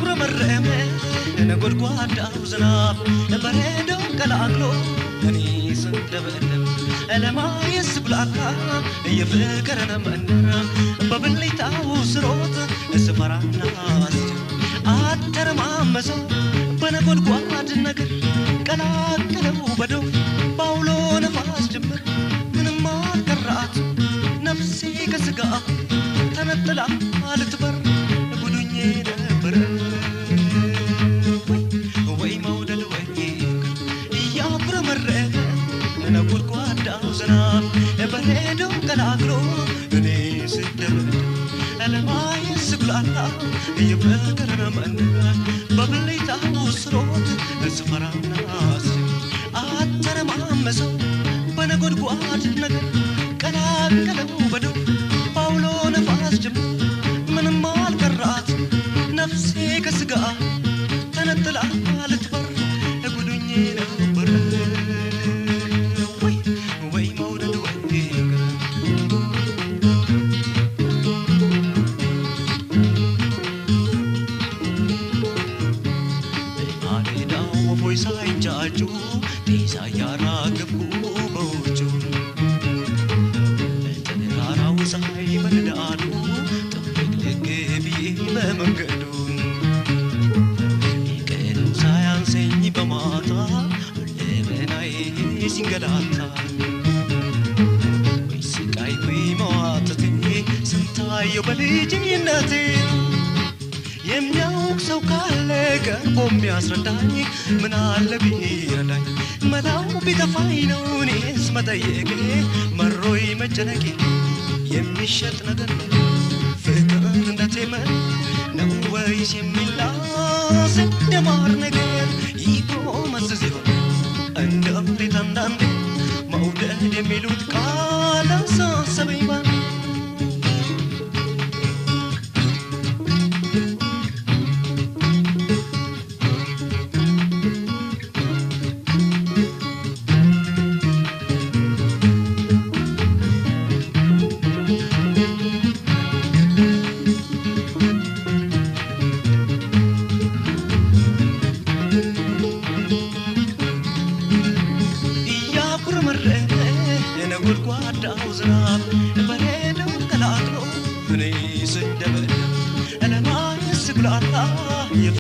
እያጉረመረመ ነጎድጓዳው ዝናብ በረዶ ቀላቅሎ እኔ ስንደበደብ ለማየት ስብላላ የፍቅርን መንደር በብልጭታው ስሮጥ ስፈራና አስጀብ አተረማመሰው በነጎድጓድ ነገር ቀላቅለው በዶፍ ባውሎ ነፋስ ጅምር ምንም አልቀራት ነፍሴ ከስጋ ተነጥላ ልትበር ጉዱኜ ነበር ወይ መውደድ ወይ እያጉረመረመ ነጎድጓዳው ዝናብ በረዶ ቀላቅሎ እኔ ስደበደብ ለማየት ስብላላ የፍቅርን መንደር በብልጭታው ስሮጥ ስፈራና አስጀብ አተረማመሰው በነጎድጓድ ነገር ቀላቅለው በዶፍ ባውሎ ነፋስ ጅምር ምንም አልቀራት ነፍሴ ከስጋ ተነጥላ ልትበር ጉዱኜ ነበር ወይ መውደድ ወይ ማለዳው ወፎች ሳይንጫጩ ጤዛ ያራገፉ በውጩ ተራራው ፀሐይ በንዳዱ ጥፍልቅ ብዬ በመንገዱ ቀኑ ሳያንሰኝ በማታ ለበናዬ ሲንገላታ ወይ ስቃይ ወይ መዋተቴ ስንታየው በልጅነቴ የሚያውቅ ሰው ካለ ቀርቦ የሚያስረዳኝ ምን አለ ቢረዳኝ መላው ቢጠፋኝ ነው እኔስ መጠየቄ መሮይ መጨነቄ የሚሸጥ ነገር ነው ፍቅር እንደቴመን ነው ወይስ የሚላስ እንደማር ነገር ይጎመዝዝ ይሆን እንደ እብሪት አንዳንዴ መውደድ የሚሉት ቃል አሳሰበኝ ባንዴ ነጎድጓዳው ዝናብ በረዶ ቀላቅሎ እኔ ስደበደብ ለማየት ስብላላ